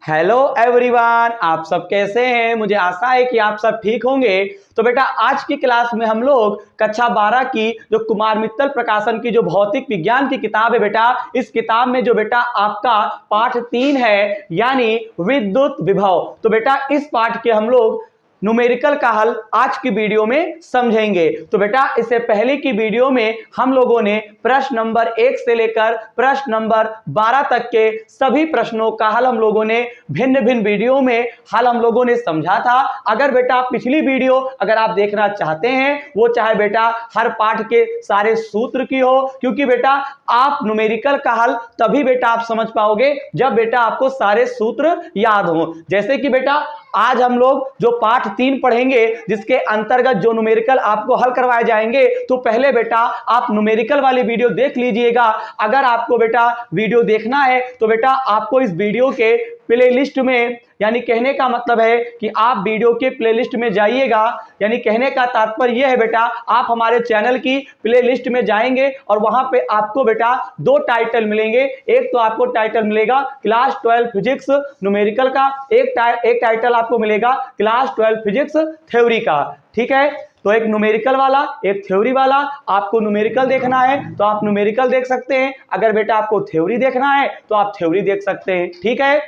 Hello everyone, आप सब कैसे हैं। मुझे आशा है कि आप सब ठीक होंगे। तो बेटा आज की क्लास में हम लोग कक्षा 12 की जो कुमार मित्तल प्रकाशन की जो भौतिक विज्ञान की किताब है बेटा, इस किताब में जो बेटा आपका पाठ 3 है यानी विद्युत विभव। तो बेटा इस पाठ के हम लोग न्यूमेरिकल का हल आज की वीडियो में समझेंगे। तो बेटा इससे पहले की वीडियो में हम लोगों ने प्रश्न नंबर 1 से लेकर प्रश्न नंबर 12 तक के सभी प्रश्नों का हल हम लोगों ने भिन्न भिन्न वीडियो में हल हम लोगों ने समझा था। अगर बेटा पिछली वीडियो अगर आप देखना चाहते हैं, वो चाहे बेटा हर पाठ के सारे सूत्र की हो, क्योंकि बेटा आप न्यूमेरिकल का हल तभी बेटा आप समझ पाओगे जब बेटा आपको सारे सूत्र याद हो। जैसे कि बेटा आज हम लोग जो पाठ 3 पढ़ेंगे जिसके अंतर्गत जो न्यूमेरिकल आपको हल करवाए जाएंगे, तो पहले बेटा आप न्यूमेरिकल वाली वीडियो देख लीजिएगा। अगर आपको बेटा वीडियो देखना है तो बेटा आपको इस वीडियो के प्लेलिस्ट में, यानी कहने का मतलब है कि आप वीडियो के प्लेलिस्ट में जाइएगा। यानी कहने का तात्पर्य यह है बेटा आप हमारे चैनल की प्लेलिस्ट में जाएंगे और वहां पे आपको बेटा 2 टाइटल मिलेंगे। एक तो आपको टाइटल मिलेगा क्लास 12 फिजिक्स न्यूमेरिकल का, एक टाइटल आपको मिलेगा क्लास 12 फिजिक्स थ्योरी का। ठीक है, तो एक न्यूमेरिकल वाला एक थ्योरी वाला। आपको न्यूमेरिकल देखना है तो आप न्यूमेरिकल देख सकते हैं, अगर बेटा आपको थ्योरी देखना है तो आप थ्योरी देख सकते हैं। ठीक है,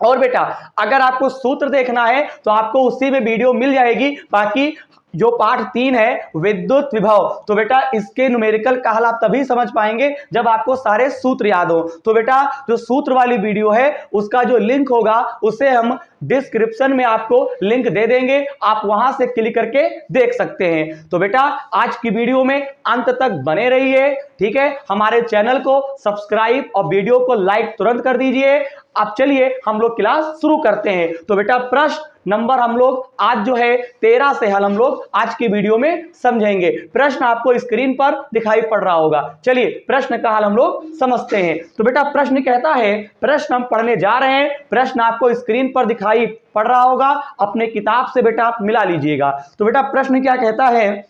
और बेटा अगर आपको सूत्र देखना है तो आपको उसी में वीडियो मिल जाएगी। बाकी जो पाठ 3 है विद्युत विभव, तो बेटा इसके न्यूमेरिकल का हल आप तभी समझ पाएंगे जब आपको सारे सूत्र याद हो। तो बेटा जो सूत्र वाली वीडियो है उसका जो लिंक होगा उसे हम डिस्क्रिप्शन में आपको लिंक दे देंगे, आप वहां से क्लिक करके देख सकते हैं। तो बेटा आज की वीडियो में अंत तक बने रहिए। ठीक है, हमारे चैनल को सब्सक्राइब और वीडियो को लाइक तुरंत कर दीजिए। अब चलिए हम लोग क्लास शुरू करते हैं। तो बेटा प्रश्न नंबर हम लोग आज जो है 13 से हल हम लोग आज की वीडियो में समझेंगे। प्रश्न आपको स्क्रीन पर दिखाई पड़ रहा होगा। चलिए प्रश्न का हल हम लोग समझते हैं। तो बेटा प्रश्न कहता है, प्रश्न हम पढ़ने जा रहे हैं, प्रश्न आपको स्क्रीन पर दिखाई पड़ रहा होगा, अपने किताब से बेटा आप मिला लीजिएगा। तो बेटा प्रश्न क्या कहता है,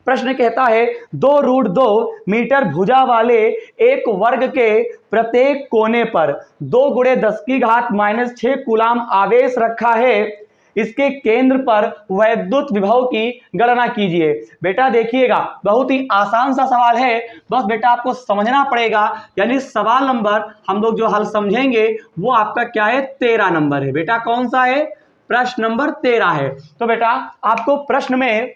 प्रश्न कहता है 2√2 मीटर भुजा वाले एक वर्ग के प्रत्येक कोने पर 2 × 10⁻⁻6 कूलाम आवेश रखा है, इसके केंद्र पर वैद्युत विभव की गणना कीजिए। बेटा देखिएगा बहुत ही आसान सा सवाल है, बस बेटा आपको समझना पड़ेगा। यानी सवाल नंबर हम लोग जो हल समझेंगे वो आपका क्या है 13 नंबर है। बेटा कौन सा है, प्रश्न नंबर 13 है। तो बेटा आपको प्रश्न में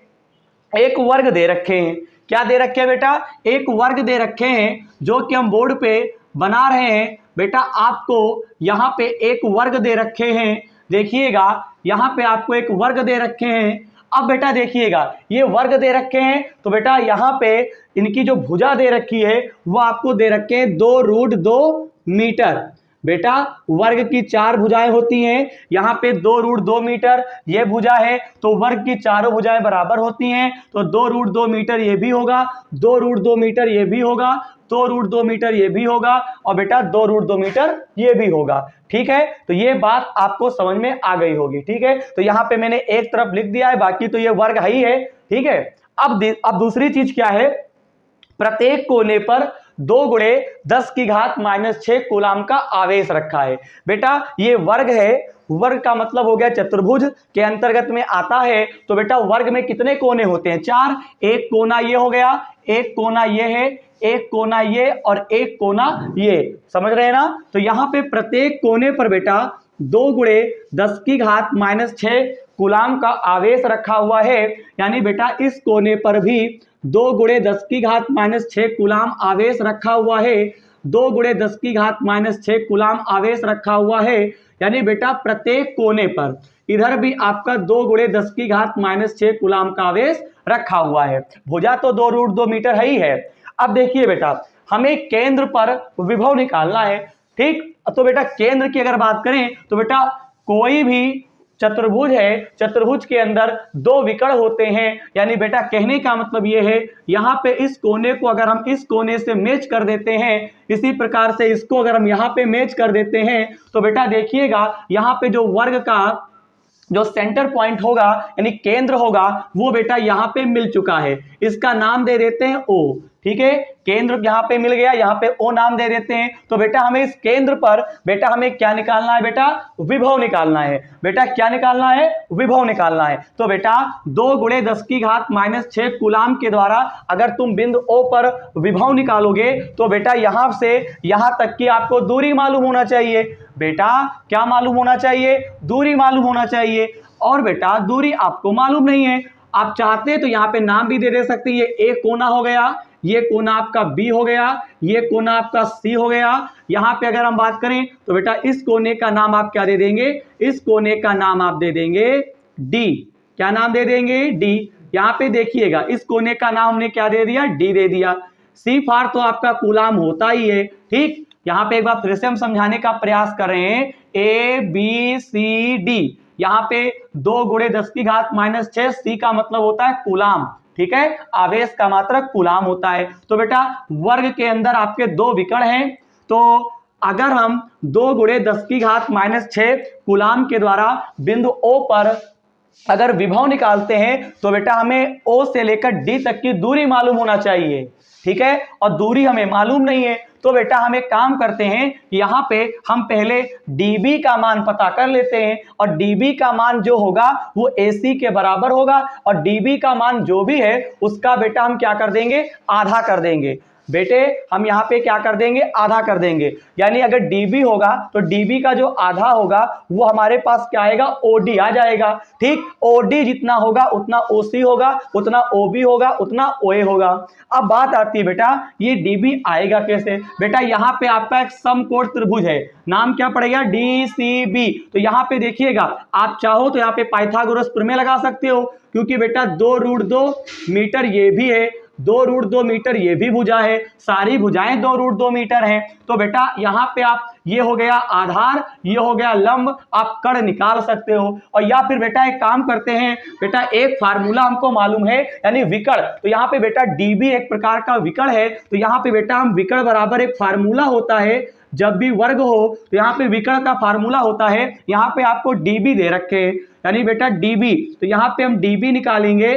एक वर्ग दे रखे हैं। क्या दे रखे हैं बेटा, एक वर्ग दे रखे हैं जो कि हम बोर्ड पे बना रहे हैं। बेटा आपको यहाँ पे एक वर्ग दे रखे हैं, देखिएगा यहाँ पे आपको एक वर्ग दे रखे हैं। अब बेटा देखिएगा ये वर्ग दे रखे हैं, तो बेटा यहाँ पे इनकी जो भुजा दे रखी है वो आपको दे रखे हैं 2√2 मीटर। बेटा वर्ग की 4 भुजाएं होती हैं, यहाँ पे 2√2 मीटर ये भुजा है, तो वर्ग की चारों भुजाएं बराबर होती हैं। तो 2√2 मीटर ये भी होगा, 2√2 मीटर ये भी होगा, 2√2 मीटर ये भी होगा, और बेटा 2√2 मीटर ये भी होगा। ठीक है, तो ये बात आपको समझ में आ गई होगी। ठीक है, तो यहाँ पे मैंने एक तरफ लिख दिया है, बाकी तो ये वर्ग ही है। ठीक है, अब दूसरी चीज क्या है, प्रत्येक कोने पर 2 × 10⁻⁻6 कूलाम का आवेश रखा है। बेटा ये वर्ग है, वर्ग का मतलब हो गया चतुर्भुज के अंतर्गत में आता है। तो बेटा वर्ग में कितने कोने होते हैं, 4। एक कोना ये हो गया, एक कोना ये है, एक कोना ये और एक कोना ये, समझ रहे हैं ना। तो यहाँ पे प्रत्येक कोने पर बेटा 2 × 10⁻⁻6 कूलाम का आवेश रखा हुआ है। यानी बेटा इस कोने पर भी 2 × 10⁻⁻6 कूलाम आवेश रखा हुआ है, 2 × 10⁻⁻6 कूलाम आवेश रखा हुआ है। यानी बेटा प्रत्येक कोने पर इधर भी आपका 2 × 10⁻⁻6 कूलाम का आवेश रखा हुआ है। भुजा तो 2√2 मीटर है ही है। अब देखिए बेटा हमें केंद्र पर विभव निकालना है। ठीक, तो बेटा केंद्र की अगर बात करें तो बेटा कोई भी चतुर्भुज है, चतुर्भुज के अंदर 2 विकर्ण होते हैं। यानी बेटा कहने का मतलब ये है, यहाँ पे इस कोने को अगर हम इस कोने से मैच कर देते हैं, इसी प्रकार से इसको अगर हम यहाँ पे मैच कर देते हैं, तो बेटा देखिएगा यहाँ पे जो वर्ग का जो सेंटर पॉइंट होगा यानी केंद्र होगा वो बेटा यहां पे मिल चुका है, इसका नाम दे देते हैं O। ठीक है, केंद्र यहां पे मिल गया, यहां पे O नाम दे देते हैं। तो बेटा हमें इस केंद्र पर बेटा हमें क्या निकालना है, बेटा विभव निकालना है। बेटा क्या निकालना है, विभव निकालना है। तो बेटा 2 × 10⁻⁶ कूलाम के द्वारा अगर तुम बिंदु O पर विभव निकालोगे तो बेटा यहां से यहां तक की आपको दूरी मालूम होना चाहिए। बेटा क्या मालूम होना चाहिए, दूरी मालूम होना चाहिए। और बेटा दूरी आपको मालूम नहीं है, आप चाहते हैं तो यहां पे नाम भी दे सकते हैं। ये A कोना हो गया, ये कोना आपका B हो गया, ये कोना आपका C हो गया। यहां पे अगर हम बात करें तो बेटा इस कोने का नाम आप क्या दे देंगे, इस कोने का नाम आप दे देंगे D। क्या नाम दे देंगे, D। यहां पे देखिएगा इस कोने का नाम हमने क्या दे दिया, D दे दिया। C फार तो आपका कूलाम होता ही है। ठीक, यहां पे एक बार फिर से हम समझाने का प्रयास कर रहे हैं। ABCD यहां पे 2 × 10⁻⁶ C का मतलब होता है कूलाम। ठीक है, आवेश का मात्रक कूलाम होता है। तो बेटा वर्ग के अंदर आपके 2 विकर्ण हैं, तो अगर हम 2 × 10⁻⁶ कूलाम के द्वारा बिंदु O पर अगर विभव निकालते हैं तो बेटा हमें O से लेकर D तक की दूरी मालूम होना चाहिए। ठीक है, और दूरी हमें मालूम नहीं है तो बेटा हम एक काम करते हैं, यहां पे हम पहले dB का मान पता कर लेते हैं और dB का मान जो होगा वो AC के बराबर होगा और dB का मान जो भी है उसका बेटा हम क्या कर देंगे, आधा कर देंगे। बेटे हम यहां पे क्या कर देंगे, आधा कर देंगे। यानी अगर dB होगा तो dB का जो आधा होगा वो हमारे पास क्या आएगा, OD आ जाएगा। ठीक, OD जितना होगा उतना OC होगा, उतना OB होगा, उतना OA होगा। अब बात आती है बेटा ये dB आएगा कैसे। बेटा यहां पे आपका एक समकोण त्रिभुज है, नाम क्या पड़ेगा, DCB। तो यहां पे देखिएगा आप चाहो तो यहां पे पाइथागोरस प्रमेय लगा सकते हो, क्योंकि बेटा 2√2 मीटर ये भी है, 2√2 मीटर ये भी भुजा है, सारी भुजाएं 2√2 मीटर हैं। तो बेटा यहाँ पे आप ये हो गया आधार, ये हो गया लंब, आप कर्ण निकाल सकते हो। और या फिर बेटा एक काम करते हैं, बेटा एक फार्मूला हमको मालूम है यानी विकर्ण। तो यहाँ पे बेटा dB एक प्रकार का विकर्ण है, तो यहाँ पे बेटा हम विकर्ण बराबर एक फार्मूला होता है, जब भी वर्ग हो तो यहाँ पे विकर्ण का फार्मूला होता है। यहाँ पे आपको dB दे रखे यानी बेटा dB, तो यहाँ पे हम dB निकालेंगे।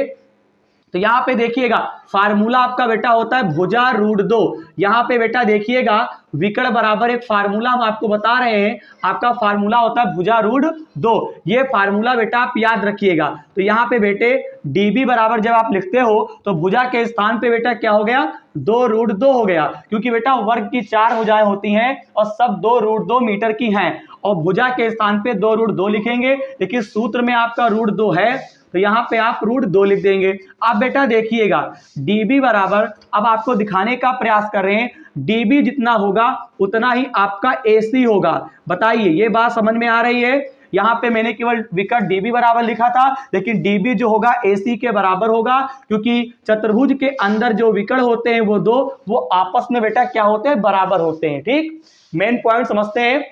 तो यहां पे देखिएगा फार्मूला आपका बेटा होता है भुजा √2। यहां पे बेटा देखिएगा विकर्ण बराबर एक फार्मूला हम आपको बता रहे हैं, आपका फार्मूला होता है भुजा √2। ये फार्मूला बेटा आप याद रखिएगा। तो यहाँ पे बेटे dB बराबर जब आप लिखते हो तो भुजा के स्थान पे बेटा क्या हो गया, 2√2 हो गया, क्योंकि बेटा वर्ग की 4 भुजाएं होती हैं और सब 2√2 मीटर की हैं और भुजा के स्थान पे 2√2 लिखेंगे, लेकिन सूत्र में आपका √2 है तो यहाँ पे आप √2 लिख देंगे। अब बेटा देखिएगा dB बराबर, अब आपको दिखाने का प्रयास कर रहे हैं, dB जितना होगा उतना ही आपका AC होगा। बताइए ये बात समझ में आ रही है। यहाँ पे मैंने केवल विकर्ण dB बराबर लिखा था, लेकिन dB जो होगा AC के बराबर होगा, क्योंकि चतुर्भुज के अंदर जो विकर्ण होते हैं वो 2 वो आपस में बेटा क्या होते हैं, बराबर होते हैं। ठीक, मेन पॉइंट समझते हैं।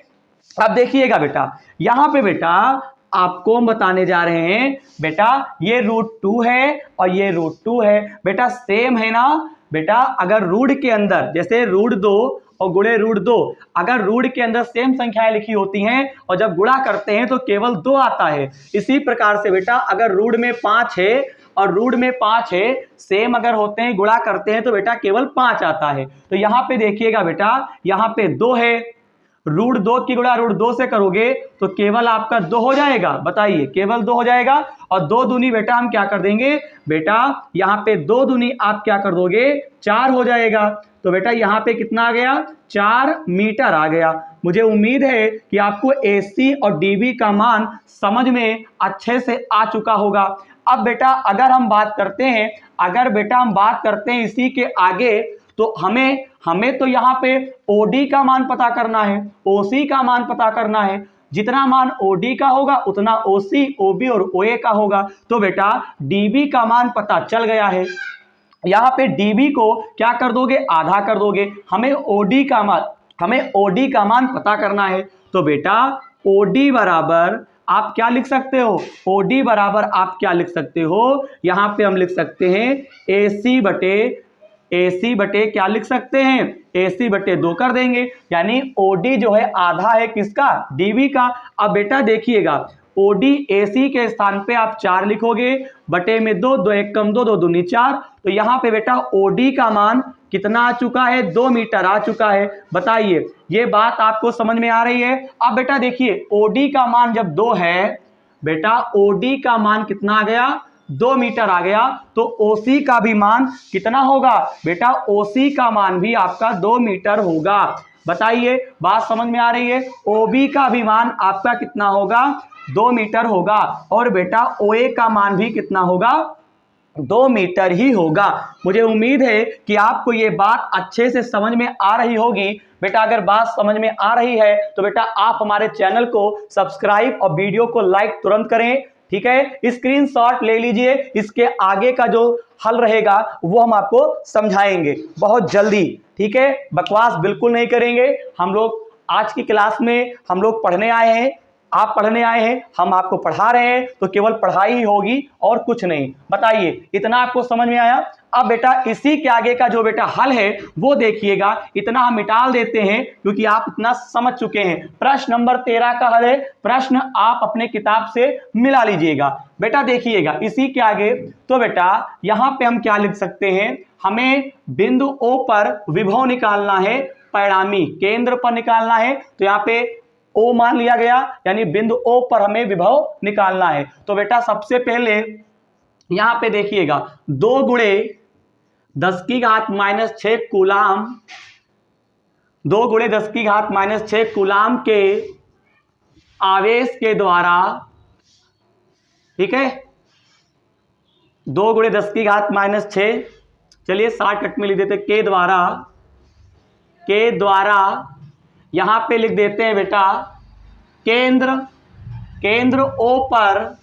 अब देखिएगा बेटा यहाँ पे बेटा आपको हम बताने जा रहे हैं, बेटा ये √2 है और ये √2 है, बेटा सेम है ना। बेटा अगर रूट के अंदर जैसे √2 और गुणे √2, अगर रूट के अंदर सेम संख्याएं लिखी होती हैं और जब गुणा करते हैं तो केवल 2 आता है। इसी प्रकार से बेटा अगर रूट में 5 है और रूट में 5 है, सेम अगर होते हैं गुणा करते हैं तो बेटा केवल 5 आता है। तो यहाँ पे देखिएगा बेटा यहाँ पे 2 है, √2 की गुणा √2 से करोगे तो केवल आपका 2 हो जाएगा। बताइए केवल 2 हो जाएगा और 2 दूनी बेटा हम क्या कर देंगे, बेटा यहाँ पे 2 दूनी आप क्या कर दोगे, 4 हो जाएगा। तो बेटा यहाँ पे कितना आ गया, 4 मीटर आ गया। मुझे उम्मीद है कि आपको AC और dB का मान समझ में अच्छे से आ चुका होगा। अब बेटा अगर हम बात करते हैं, अगर बेटा हम बात करते हैं इसी के आगे, तो हमें तो यहाँ पे OD का मान पता करना है, OC का मान पता करना है। जितना मान OD का होगा उतना OC, OB और OA का होगा। तो बेटा dB का मान पता चल गया है। यहाँ पे dB को क्या कर दोगे, आधा कर दोगे। हमें OD का मान पता करना है। तो बेटा OD बराबर आप क्या लिख सकते हो, OD बराबर आप क्या लिख सकते हो, यहाँ पे हम लिख सकते हैं AC बटे क्या लिख सकते हैं, AC बटे 2 कर देंगे। यानी OD जो है आधा है किसका, dB का। अब बेटा देखिएगा ओडी एसी के स्थान पे आप 4 लिखोगे, बटे में 2, 2 1 कम 2, 2 दूनी 4। तो यहाँ पे बेटा ओडी का मान कितना आ चुका है, 2 मीटर आ चुका है। बताइए ये बात आपको समझ में आ रही है। अब बेटा देखिए ओडी का मान जब 2 है, बेटा ओडी का मान कितना आ गया, 2 मीटर आ गया। तो ओसी का भी मान कितना होगा बेटा, ओसी का मान भी आपका 2 मीटर होगा। बताइए बात समझ में आ रही है। ओबी का भी मान आपका कितना होगा, 2 मीटर होगा। और बेटा ओए का मान भी कितना होगा, 2 मीटर ही होगा। मुझे उम्मीद है कि आपको ये बात अच्छे से समझ में आ रही होगी। बेटा अगर बात समझ में आ रही है तो बेटा आप हमारे चैनल को सब्सक्राइब और वीडियो को लाइक तुरंत करें। ठीक है, स्क्रीनशॉट ले लीजिए, इसके आगे का जो हल रहेगा वो हम आपको समझाएंगे बहुत जल्दी। ठीक है, बकवास बिल्कुल नहीं करेंगे। हम लोग आज की क्लास में हम लोग पढ़ने आए हैं, आप पढ़ने आए हैं, हम आपको पढ़ा रहे हैं, तो केवल पढ़ाई ही होगी और कुछ नहीं। बताइए इतना आपको समझ में आया। अब बेटा इसी के आगे का जो बेटा हल है वो देखिएगा। इतना हम मिटा देते हैं क्योंकि आप इतना समझ चुके हैं। प्रश्न नंबर 13 का हल है, प्रश्न आप अपने किताब से मिला लीजिएगा। बेटा देखिएगा इसी के आगे, तो बेटा यहां पे हम क्या लिख सकते हैं, हमें बिंदु ओ पर विभव निकालना है, परिणामी केंद्र पर निकालना है। तो यहाँ पे ओ मान लिया गया, यानी बिंदु ओ पर हमें विभव निकालना है। तो बेटा सबसे पहले यहां पे देखिएगा 2 गुणे 10 की घात -6 कूलाम, 2 गुणे 10 की घात -6 कूलाम के आवेश के द्वारा, ठीक है, 2 गुणे 10 की घात -6, चलिए शॉर्टकट में लिख देते के द्वारा यहां पे लिख देते हैं बेटा केंद्र ओ पर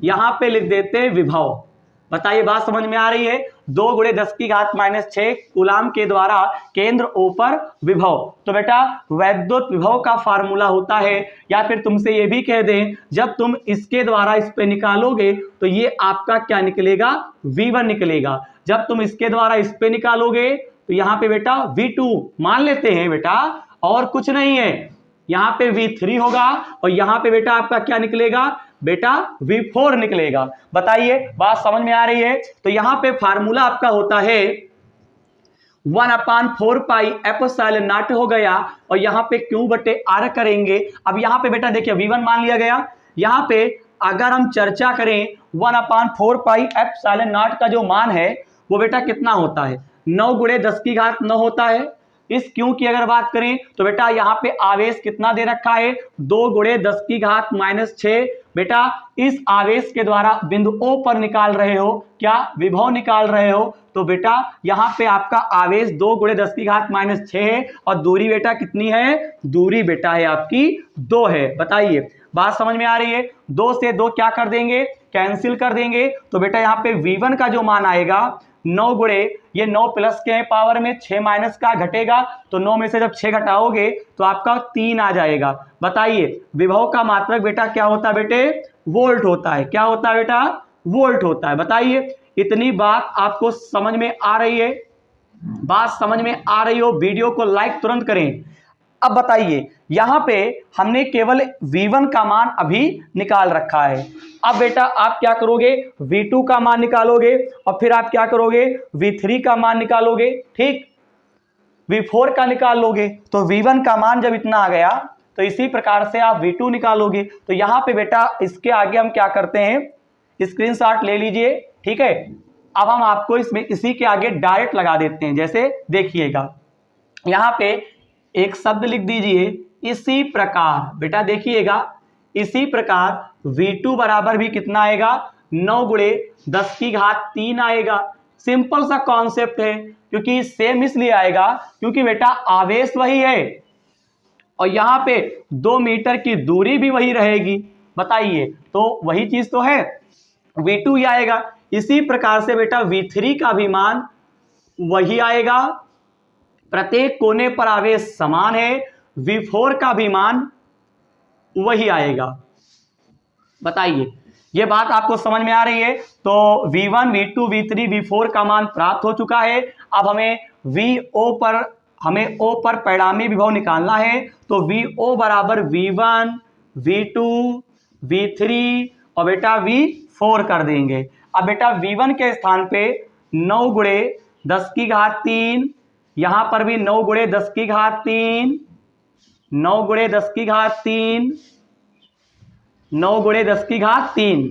यहां पे लिख देते हैं विभव। बताइए बात समझ में आ रही है। 2 गुणे 10 की घात -6 कूलाम के द्वारा केंद्र ओ पर विभव। तो बेटा वैद्युत विभव का फार्मूला होता है, या फिर तुमसे ये भी कह दें जब तुम इसके द्वारा इस पे निकालोगे तो ये आपका क्या निकलेगा, V1 निकलेगा। जब तुम इसके द्वारा इस पे निकालोगे तो यहाँ पे बेटा V2 मान लेते हैं बेटा, और कुछ नहीं है, यहाँ पे V3 होगा, और यहाँ पे बेटा आपका क्या निकलेगा बेटा, V4 निकलेगा। बताइए बात समझ में आ रही है। तो यहाँ पे फार्मूला आपका होता है 1/4 पाई एप्सिलॉन नॉट हो गया, और यहाँ पे Q बटे R करेंगे। अब यहाँ पे बेटा देखिए V1 मान लिया गया। यहाँ पे अगर हम चर्चा करें 1/4 पाई एप्सिलॉन नॉट का जो मान है वो बेटा कितना होता है, 9 गुणे 10 की घात 9 होता है। इस क्यू की अगर बात करें तो बेटा यहाँ पे आवेश कितना दे रखा है, 2 गुणे 10 की घात -6। बेटा इस आवेश के द्वारा बिंदु ओ पर निकाल रहे हो, क्या विभव निकाल रहे हो। तो बेटा यहाँ पे आपका आवेश 2 गुणे 10 की घात -6 है, और दूरी बेटा कितनी है, दूरी बेटा है आपकी 2 है। बताइए बात समझ में आ रही है। 2 से 2 क्या कर देंगे, कैंसिल कर देंगे। तो बेटा यहाँ पे V1 का जो मान आएगा 9 गुणे, ये 9 प्लस के पावर में 6 माइनस का घटेगा, तो 9 में से जब 6 घटाओगे तो आपका 3 आ जाएगा। बताइए विभव का मात्रक बेटा क्या होता है बेटे, वोल्ट होता है। क्या होता है बेटा, वोल्ट होता है। बताइए इतनी बात आपको समझ में आ रही है। बात समझ में आ रही हो वीडियो को लाइक तुरंत करें। अब बताइए यहां पे हमने केवल V1 का मान अभी निकाल रखा है। अब बेटा आप क्या करोगे, V2 का मान निकालोगे, और फिर आप क्या करोगे, V3 का मान निकालोगे, ठीक, V4 का निकाल लोगे। तो V1 का मान जब इतना आ गया तो इसी प्रकार से आप V2 निकालोगे। तो यहां पे बेटा इसके आगे हम क्या करते हैं, स्क्रीनशॉट ले लीजिए। ठीक है, अब हम आपको इसमें इसी के आगे डायरेक्ट लगा देते हैं। जैसे देखिएगा यहां पे एक शब्द लिख दीजिए, इसी प्रकार। बेटा देखिएगा इसी प्रकार V2 बराबर भी कितना आएगा, 9 गुणे 10 की घात 3 आएगा। सिंपल सा कॉन्सेप्ट है, क्योंकि सेम इसलिए आएगा क्योंकि बेटा आवेश वही है और यहां पे 2 मीटर की दूरी भी वही रहेगी। बताइए तो वही चीज तो है, V2 ही आएगा। इसी प्रकार से बेटा V3 का भी मान वही आएगा, प्रत्येक कोने पर आवेश समान है। V4 का भी मान वही आएगा। बताइए ये बात आपको समझ में आ रही है। तो V1, V2, V3, V4 का मान प्राप्त हो चुका है। अब हमें O पर परिणामी विभव निकालना है। तो VO बराबर V1 V2, V3 और बेटा V4 कर देंगे। अब बेटा V1 के स्थान पे 9 गुणे 10 की घात 3, यहां पर भी 9 गुणे 10 की घात 3, 9 गुणे 10 की घात 3, 9 गुणे 10 की घात 3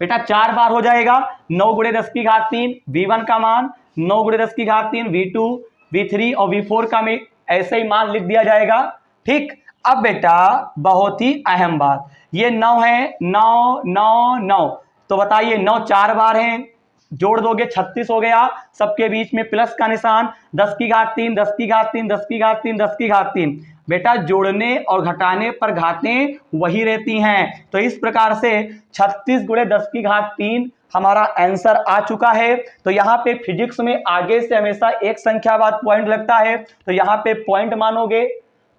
बेटा 4 बार हो जाएगा। 9 गुणे 10 की घात 3 V1 का मान, 9 गुणे 10 की घात 3 V2, V3 और V4 का में ऐसे ही मान लिख दिया जाएगा। ठीक, अब बेटा बहुत ही अहम बात, ये 9 है, 9 9 9, तो बताइए 9 4 बार हैं, जोड़ दोगे 36 हो गया, सबके बीच में प्लस का निशान, 10 की घात 3, 10 की घात 3, 10 की घात 3, 10 की घात 3, बेटा जोड़ने और घटाने पर घातें वही रहती हैं। तो इस प्रकार से 36 गुणे 10 की घात 3 हमारा आंसर आ चुका है। तो यहाँ पे फिजिक्स में आगे से हमेशा एक संख्या बाद पॉइंट लगता है, तो यहाँ पे पॉइंट मानोगे,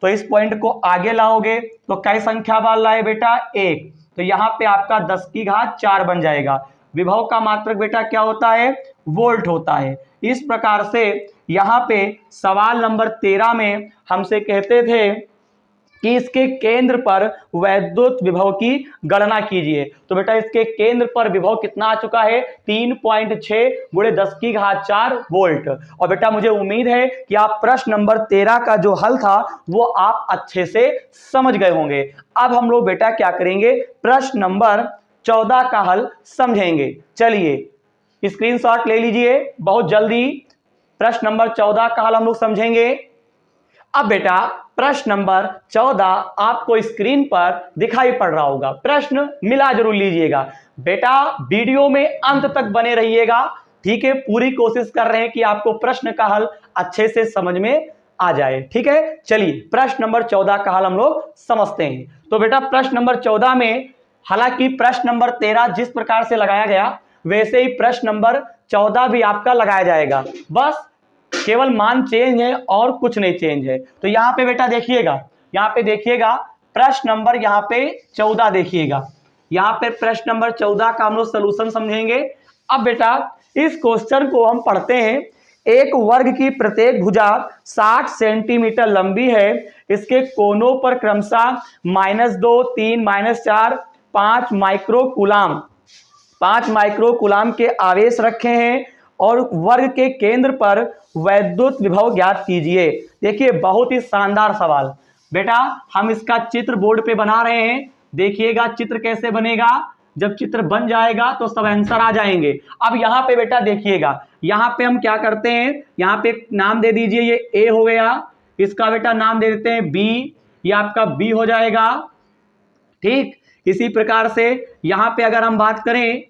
तो इस पॉइंट को आगे लाओगे तो कई संख्या बाद लाए बेटा 1, तो यहाँ पे आपका 10 की घात 4 बन जाएगा। विभव का मात्रक बेटा क्या होता है? वोल्ट होता है। इस प्रकार से यहाँ पे सवाल नंबर 13 में हमसे कहते थे कि इसके केंद्र पर वैद्युत विभव की गणना कीजिए। तो बेटा इसके केंद्र पर विभव कितना आ चुका है? 3.6 गुणे 10 की घात 4 वोल्ट। और बेटा मुझे उम्मीद है कि आप प्रश्न नंबर 13 का जो हल था वो आप अच्छे से समझ गए होंगे। अब हम लोग बेटा क्या करेंगे? प्रश्न नंबर 14 का हल समझेंगे। चलिए स्क्रीनशॉट ले लीजिए बहुत जल्दी। प्रश्न नंबर 14 का हल हम लोग समझेंगे। अब बेटा प्रश्न नंबर 14 आपको स्क्रीन पर दिखाई पड़ रहा होगा। प्रश्न मिला जरूर लीजिएगा बेटा, वीडियो में अंत तक बने रहिएगा। ठीक है, पूरी कोशिश कर रहे हैं कि आपको प्रश्न का हल अच्छे से समझ में आ जाए। ठीक है, चलिए प्रश्न नंबर 14 का हल हम लोग समझते हैं। तो बेटा प्रश्न नंबर 14 में, हालांकि प्रश्न नंबर 13 जिस प्रकार से लगाया गया वैसे ही प्रश्न नंबर 14 भी आपका लगाया जाएगा, बस केवल मान चेंज है और कुछ नहीं चेंज है। तो यहाँ पे बेटा देखिएगा, यहाँ पे देखिएगा प्रश्न नंबर यहाँ पे 14 देखिएगा, यहाँ पे प्रश्न नंबर 14 का हम लोग सोल्यूशन समझेंगे। अब बेटा इस क्वेश्चन को हम पढ़ते हैं। एक वर्ग की प्रत्येक भुजा 60 सेंटीमीटर लंबी है, इसके कोनों पर क्रमशः -2, 3, -4, 5 माइक्रोकूलाम 5 माइक्रोकूलाम के आवेश रखे हैं और वर्ग के केंद्र पर वैद्युत विभव ज्ञात कीजिए। देखिए बहुत ही शानदार सवाल बेटा, हम इसका चित्र बोर्ड पे बना रहे हैं। देखिएगा चित्र कैसे बनेगा, जब चित्र बन जाएगा तो सब आंसर आ जाएंगे। अब यहाँ पे बेटा देखिएगा, यहाँ पे हम क्या करते हैं, यहाँ पे नाम दे दीजिए, ये ए हो गया, इसका बेटा नाम दे देते हैं बी, ये आपका बी हो जाएगा। ठीक, इसी प्रकार से यहाँ पे अगर हम बात करें,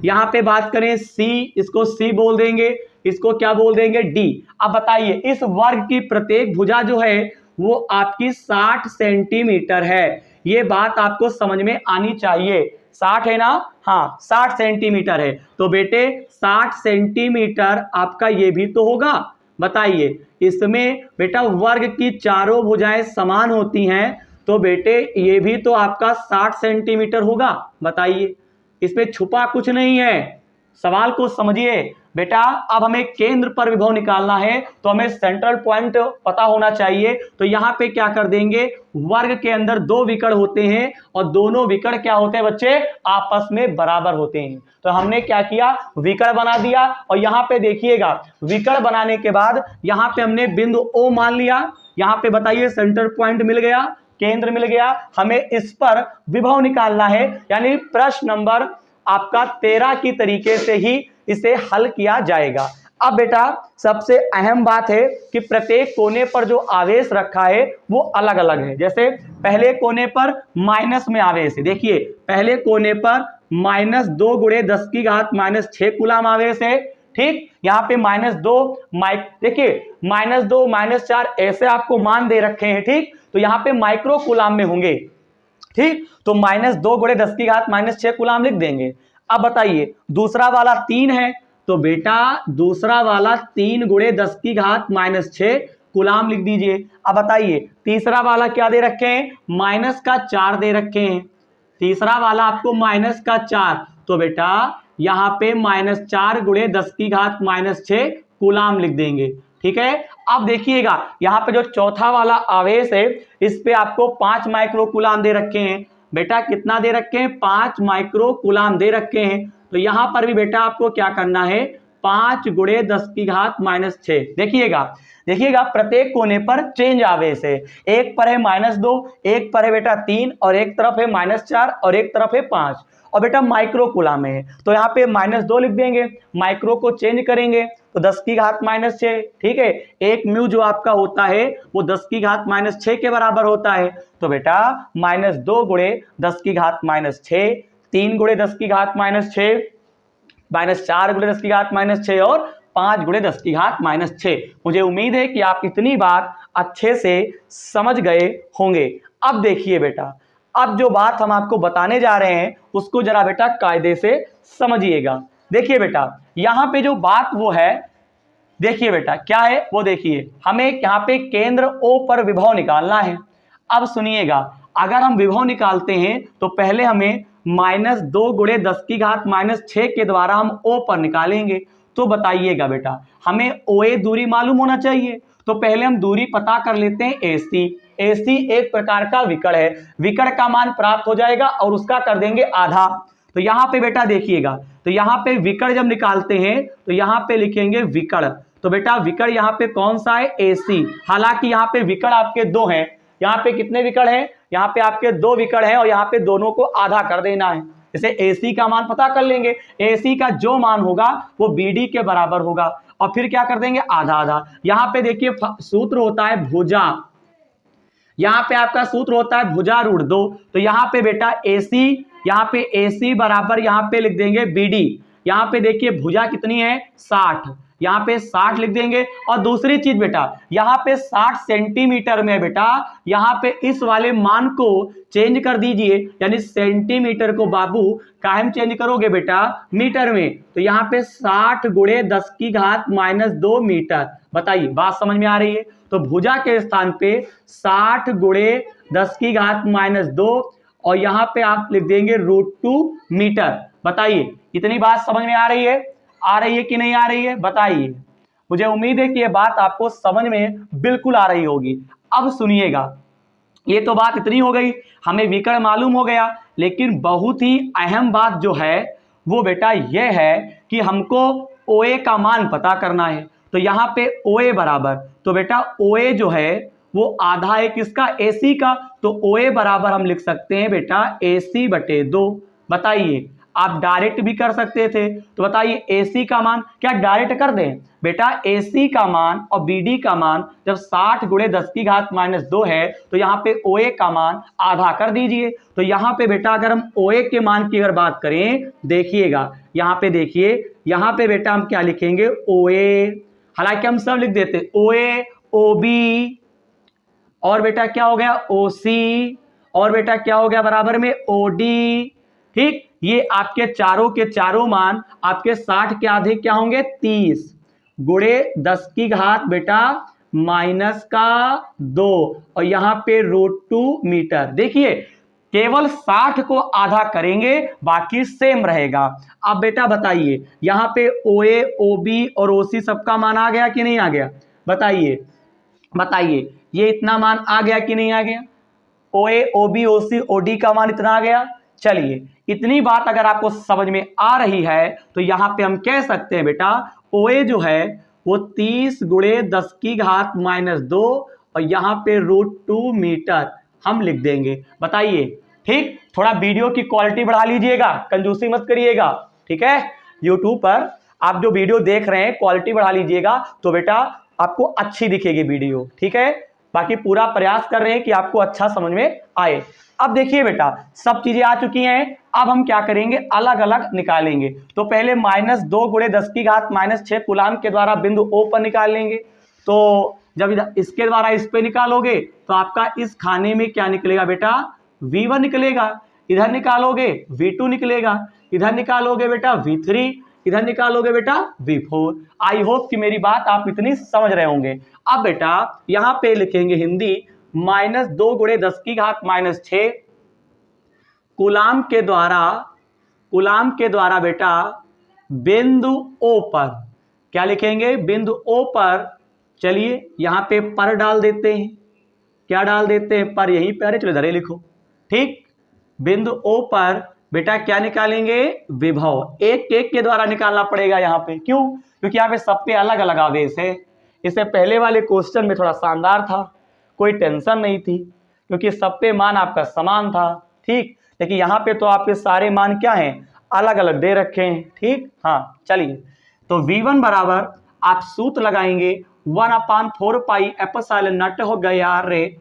यहाँ पे बात करें सी, इसको सी बोल देंगे, इसको क्या बोल देंगे? डी। अब बताइए इस वर्ग की प्रत्येक भुजा जो है वो आपकी 60 सेंटीमीटर है। ये बात आपको समझ में आनी चाहिए। 60 है ना? हाँ 60 सेंटीमीटर है। तो बेटे 60 सेंटीमीटर आपका ये भी तो होगा। बताइए इसमें बेटा वर्ग की चारों भुजाएं समान होती हैं, तो बेटे ये भी तो आपका 60 सेंटीमीटर होगा। बताइए इसमें छुपा कुछ नहीं है। सवाल को समझिए बेटा। अब हमें केंद्र पर विभव निकालना है तो हमें सेंट्रल पॉइंट पता होना चाहिए। तो यहाँ पे क्या कर देंगे, वर्ग के अंदर 2 विकर्ण होते हैं और दोनों विकर्ण क्या होते हैं बच्चे? आपस में बराबर होते हैं। तो हमने क्या किया, विकर्ण बना दिया। और यहाँ पे देखिएगा विकर्ण बनाने के बाद यहाँ पे हमने बिंदु O मान लिया। यहाँ पे बताइए सेंटर पॉइंट मिल गया, केंद्र मिल गया। हमें इस पर विभव निकालना है, यानी प्रश्न नंबर आपका 13 की तरीके से ही इसे हल किया जाएगा। अब बेटा सबसे अहम बात है कि प्रत्येक कोने पर जो आवेश रखा है वो अलग अलग है। जैसे पहले कोने पर माइनस में आवेश है, देखिए पहले कोने पर -2 गुणे 10 की घात -6 कूलाम आवेश है। ठीक, यहाँ पे -2 देखिए -2 -4 ऐसे आपको मान दे रखे हैं। ठीक, तो यहाँ पे माइक्रो कूलाम में होंगे। ठीक, तो -2 गुणे 10 की घात -6 कूलाम लिख देंगे। अब बताइए दूसरा वाला 3 है, तो बेटा दूसरा वाला 3 गुणे 10 की घात -6 कूलाम लिख दीजिए। अब बताइए तीसरा वाला क्या दे रखे हैं, -4 दे रखे हैं। तीसरा वाला आपको -4, तो बेटा यहाँ पे -4 गुणे 10 की घात -6 कूलाम लिख देंगे। ठीक है, अब देखिएगा यहाँ पे जो चौथा वाला आवेश है इस पे आपको 5 माइक्रो कूलाम दे रखे हैं। बेटा कितना दे रखे हैं, 5 माइक्रो कूलाम दे रखे हैं। तो यहां पर भी बेटा आपको क्या करना है, 5 गुणे 10 की घात -6। देखिएगा प्रत्येक कोने पर चेंज आवेश है, एक पर है -2, एक पर है बेटा 3, और एक तरफ है -4 और एक तरफ है 5, और बेटा माइक्रो कूलाम है तो यहाँ पे -2 लिख देंगे, माइक्रो को चेंज करेंगे तो 10 की घात -6। ठीक है, एक म्यू जो आपका होता है वो 10 की घात -6 के बराबर होता है। तो बेटा -2 गुणे 10 की घात -6, 3 गुणे 10 की घात -6, -4 गुणे 10 की घात -6 और 5 गुणे 10 की घात -6। मुझे उम्मीद है कि आप इतनी बात अच्छे से समझ गए होंगे। अब देखिए बेटा, अब जो बात हम आपको बताने जा रहे हैं उसको जरा बेटा कायदे से समझिएगा। देखिए बेटा यहां पे जो बात वो है, देखिए बेटा क्या है वो, देखिए हमें यहाँ पे केंद्र O पर विभव निकालना है। अब सुनिएगा, अगर हम विभव निकालते हैं तो पहले हमें -2 गुणे 10 की घात -6 के द्वारा हम O पर निकालेंगे। तो बताइएगा बेटा, हमें OA दूरी मालूम होना चाहिए, तो पहले हम दूरी पता कर लेते हैं AC। AC एक प्रकार का विकर्ण है, विकर्ण का मान प्राप्त हो जाएगा और उसका कर देंगे आधा। तो यहाँ पे बेटा देखिएगा, तो यहाँ पे विकर्ण जब निकालते हैं तो यहाँ पे लिखेंगे विकर्ण। तो बेटा विकर्ण यहाँ पे कौन सा है, AC। हालांकि यहाँ पे विकर्ण आपके दो हैं, यहाँ पे कितने विकर्ण हैं, यहाँ पे आपके 2 विकर्ण हैं और यहाँ पे दोनों को आधा कर देना है। जैसे AC का मान पता कर लेंगे, AC का जो मान होगा वो BD के बराबर होगा और फिर क्या कर देंगे, आधा आधा। यहाँ पे देखिए सूत्र होता है भुजा, यहाँ पे आपका सूत्र होता है भुजा √2। तो यहाँ पे बेटा AC, यहाँ पे AC बराबर यहाँ पे लिख देंगे BD। यहाँ पे देखिए भुजा कितनी है, 60, यहाँ पे 60 लिख देंगे। और दूसरी चीज बेटा, यहाँ पे 60 सेंटीमीटर में बेटा, यहाँ पे इस वाले मान को चेंज कर दीजिए, यानी सेंटीमीटर को बाबू कायम चेंज करोगे बेटा मीटर में। तो यहाँ पे 60 गुणे 10 की घात -2 मीटर। बताइए बात समझ में आ रही है। तो भुजा के स्थान पे 60 गुणे 10 की घात -2 और यहाँ पे आप लिख देंगे √2 मीटर। बताइए इतनी बात समझ में आ रही है कि नहीं आ रही है, बताइए। मुझे उम्मीद है कि ये बात आपको समझ में बिल्कुल आ रही होगी। अब सुनिएगा, ये तो बात इतनी हो गई, हमें विकर्ण मालूम हो गया, लेकिन बहुत ही अहम बात जो है वो बेटा ये है कि हमको OA का मान पता करना है। तो यहाँ पे OA बराबर, तो बेटा OA जो है वो आधा है किसका, AC का। तो OA बराबर हम लिख सकते हैं बेटा AC/2। बताइए, आप डायरेक्ट भी कर सकते थे, तो बताइए AC का मान क्या डायरेक्ट कर दें बेटा, AC का मान और BD का मान जब 60 गुणे 10 की घात -2 है तो यहाँ पे OA का मान आधा कर दीजिए। तो यहाँ पे बेटा अगर हम OA के मान की अगर बात करें, देखिएगा यहाँ पे, देखिए यहाँ पे बेटा हम क्या लिखेंगे, OA। हालांकि हम सब लिख देते OA, OB और बेटा क्या हो गया OC और बेटा क्या हो गया बराबर में OD। ठीक, ये आपके चारों के चारों मान आपके 60 के आधे क्या होंगे, 30 गुणे 10 की घात बेटा -2 और यहाँ पे √2 मीटर। देखिए केवल 60 को आधा करेंगे, बाकी सेम रहेगा। अब बेटा बताइए, यहाँ पे OA, OB और OC सबका मान आ गया कि नहीं आ गया, बताइए ये इतना मान आ गया कि नहीं आ गया, OA, OB, OC, OD का मान इतना आ गया। चलिए इतनी बात अगर आपको समझ में आ रही है तो यहाँ पे हम कह सकते हैं बेटा OA जो है वो 30 गुणे 10 की घात -2 और यहाँ पे √2 मीटर हम लिख देंगे। बताइए, ठीक, थोड़ा वीडियो की क्वालिटी बढ़ा लीजिएगा, कंजूसी मत करिएगा, ठीक है। यूट्यूब पर आप जो वीडियो देख रहे हैं क्वालिटी बढ़ा लीजिएगा तो बेटा आपको अच्छी दिखेगी वीडियो, ठीक है। बाकी पूरा प्रयास कर रहे हैं कि आपको अच्छा समझ में आए। अब देखिए बेटा सब चीजें आ चुकी हैं, अब हम क्या करेंगे, अलग अलग निकालेंगे। तो पहले -2 गुणे 10 की घात -6 कूलाम के द्वारा बिंदु O पर निकाल लेंगे। तो जब इसके द्वारा इस पे निकालोगे तो आपका इस खाने में क्या निकलेगा बेटा, V1 निकलेगा। इधर निकालोगे V2 निकलेगा, इधर निकालोगे बेटा V3, इधर निकालोगे बेटा V4। आई होप कि मेरी बात आप इतनी समझ रहे होंगे। अब बेटा यहां पे लिखेंगे हिंदी, -2 गुणे 10 की घात -6 कूलाम के द्वारा बेटा बिंदु O पर, क्या लिखेंगे, बिंदु O पर। चलिए यहां पे पर डाल देते हैं, क्या डाल देते हैं, पर यहीं पर है, चलो इधर ही लिखो, ठीक। बिंदु O पर बेटा क्या निकालेंगे, विभव। एक एक के द्वारा निकालना पड़ेगा यहाँ पे, क्यों, क्योंकि यहाँ पे सब पे अलग अलग आवेश है। इससे पहले वाले क्वेश्चन में थोड़ा शानदार था, कोई टेंशन नहीं थी, क्योंकि सब पे मान आपका समान था, ठीक। लेकिन यहाँ पे तो आपके सारे मान क्या हैं, अलग अलग दे रखे हैं, ठीक। हाँ चलिए, तो V1 बराबर आप सूत्र लगाएंगे 1/4 पाई एप्सिलॉन नॉट हो गया रे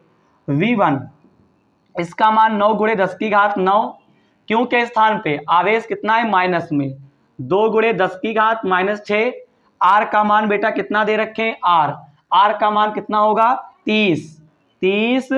V1, इसका मान 9 गुणे 10 की घात 9, क्यों के स्थान पे आवेश कितना है, माइनस में, 2 गुणे 10 की घात -6। आर का मान बेटा कितना दे रखे हैं, आर का मान कितना होगा, 30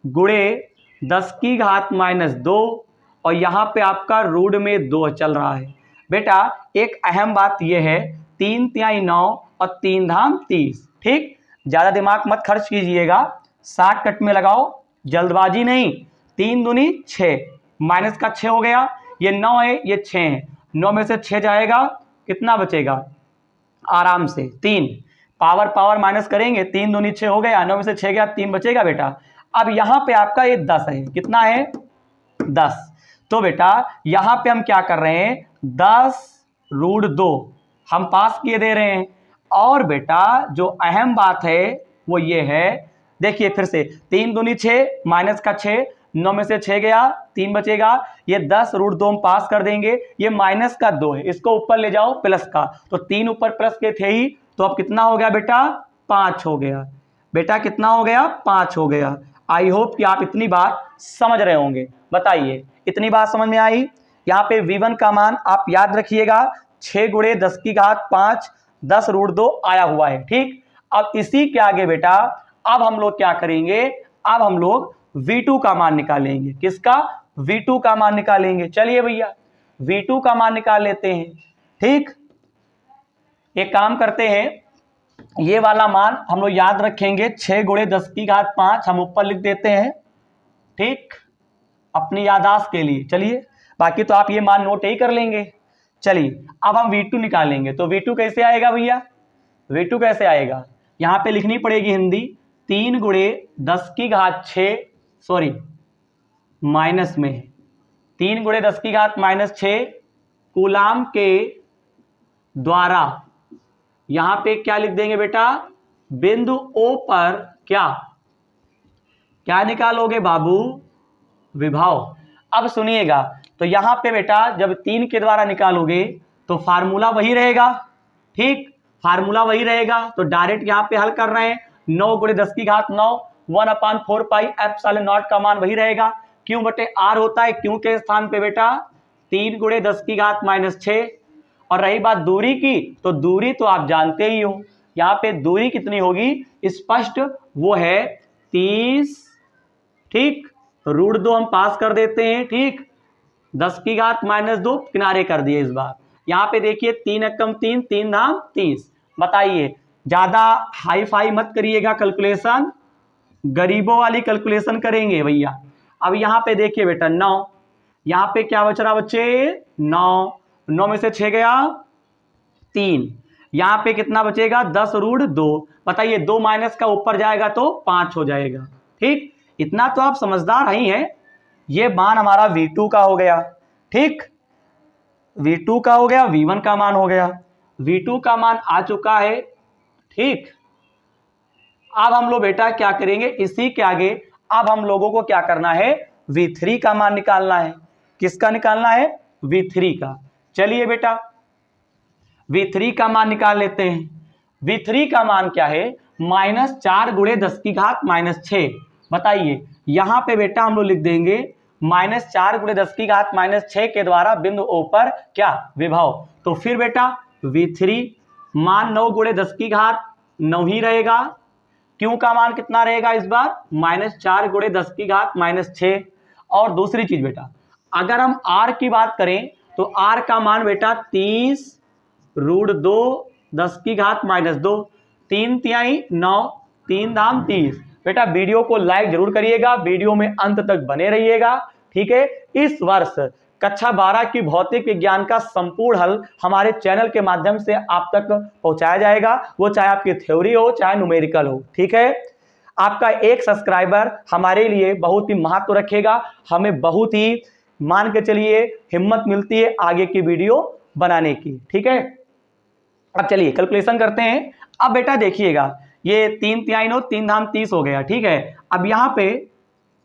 गुणे 10 की घात -2, और यहाँ पे आपका रूट में 2 चल रहा है। बेटा एक अहम बात यह है, 3 तिहाई 9 और 3 धाम 30, ठीक। ज्यादा दिमाग मत खर्च कीजिएगा, शॉर्टकट में लगाओ, जल्दबाजी नहीं। 3 दूनी 6, माइनस का 6 हो गया, ये 9 है ये 6 है, 9 में से 6 जाएगा, कितना बचेगा, आराम से 3, पावर माइनस करेंगे, 3 दूनी 6 हो गया, 9 में से 6 गया, 3 बचेगा बेटा। अब यहाँ पे आपका ये 10 है, कितना है, 10। तो बेटा यहाँ पे हम क्या कर रहे हैं, 10√2 हम पास किए दे रहे हैं। और बेटा जो अहम बात है वो ये है, देखिए फिर से, 3 दूनी 6, माइनस का 6, 9 में से 6 गया, 3 बचेगा, ये 10√2 हम पास कर देंगे, ये माइनस का 2 है, इसको ऊपर ले जाओ प्लस का, तो 3 ऊपर प्लस के थे ही, तो अब कितना हो गया बेटा, 5 हो गया। बेटा कितना हो गया, 5 हो गया। आई होप कि आप इतनी बात समझ रहे होंगे, बताइए इतनी बात समझ में आई। यहाँ पे V1 का मान आप याद रखिएगा 6 गुणे 10 की घात 5, 10√2 आया हुआ है, ठीक। अब इसी के आगे बेटा अब हम लोग क्या करेंगे, अब हम लोग V2 का मान निकालेंगे। किसका, V2 का मान निकालेंगे। चलिए भैया V2 का मान निकाल लेते हैं, ठीक। एक काम करते हैं, ये वाला मान हम लोग याद रखेंगे, 6 गुणे 10 की घात 5 हम ऊपर लिख देते हैं, ठीक, अपनी याददाश्त के लिए। चलिए बाकी तो आप ये मान नोट ही कर लेंगे। चलिए अब हम V2 निकालेंगे, तो V2 कैसे आएगा भैया, V2 कैसे आएगा, यहाँ पे लिखनी पड़ेगी हिंदी, 3 गुणे 10 की घात 6, सॉरी माइनस में, 3 गुणे 10 की घात -6 कूलाम के द्वारा, यहां पे क्या लिख देंगे बेटा, बिंदु O पर क्या क्या निकालोगे बाबू, विभव। अब सुनिएगा, तो यहां पे बेटा जब 3 के द्वारा निकालोगे तो फार्मूला वही रहेगा, ठीक, फार्मूला वही रहेगा। तो डायरेक्ट यहां पे हल कर रहे हैं, 9 गुणे 10 की घात 9, 1/4 पाई एप्सिलॉन नॉट का मान वही रहेगा, क्यों बटे आर होता है, क्यों के स्थान पे बेटा 3 गुणे 10 की घात -6। और रही बात दूरी की, तो दूरी तो आप जानते ही हो, यहाँ पे दूरी कितनी होगी स्पष्ट, वो है 30, ठीक, √2 हम पास कर देते हैं, ठीक, 10 की घात -2 किनारे कर दिए इस बार। यहाँ पे देखिए 3 एकम 3, 3 धाम 30। बताइए ज्यादा हाई फाई मत करिएगा कैलकुलेशन, गरीबों वाली कैलकुलेशन करेंगे भैया। अब यहाँ पे देखिए बेटा 9, यहाँ पे क्या बच रहा बच्चे, 9 में से 6 गया 3, यहाँ पे कितना बचेगा 10√2। बताइए 2 माइनस का ऊपर जाएगा तो 5 हो जाएगा, ठीक। इतना तो आप समझदार ही हैं। ये मान हमारा V2 का हो गया, ठीक, V2 का हो गया, V1 का मान हो गया, V2 का मान आ चुका है, ठीक। अब हम लोग बेटा क्या करेंगे, इसी के आगे अब हम लोगों को क्या करना है, V3 का मान निकालना है। किसका निकालना है, V3 का। चलिए बेटा V3 का मान निकाल लेते हैं। V3 का मान क्या है, -4 गुणे 10 की घात -6। बताइए यहां पे बेटा हम लोग लिख देंगे -4 गुणे 10 की घात -6 के द्वारा बिंदु O पर क्या, विभव। तो फिर बेटा V3 मान 9 गुणे 10 की घात 9 ही रहेगा, क्यों का मान कितना रहेगा इस बार, -4 गुणे 10 की घात -6। और दूसरी चीज बेटा, अगर हम R की बात करें तो R का मान बेटा 30√2 10 की घात -2, 3 तिहाई 9, 3 धाम 30। बेटा वीडियो को लाइक जरूर करिएगा, वीडियो में अंत तक बने रहिएगा, ठीक है। इस वर्ष कक्षा 12 की भौतिक विज्ञान का संपूर्ण हल हमारे चैनल के माध्यम से आप तक पहुंचाया जाएगा, वो चाहे आपकी थ्योरी हो चाहे न्यूमेरिकल हो, ठीक है। आपका एक सब्सक्राइबर हमारे लिए बहुत ही महत्व रखेगा, हमें बहुत ही मान के चलिए हिम्मत मिलती है आगे की वीडियो बनाने की। ठीक है, अब चलिए कैलकुलेशन करते हैं। अब बेटा देखिएगा, ये 3 तिहाई 9, 3 धाम 30 हो गया। ठीक है, अब यहाँ पे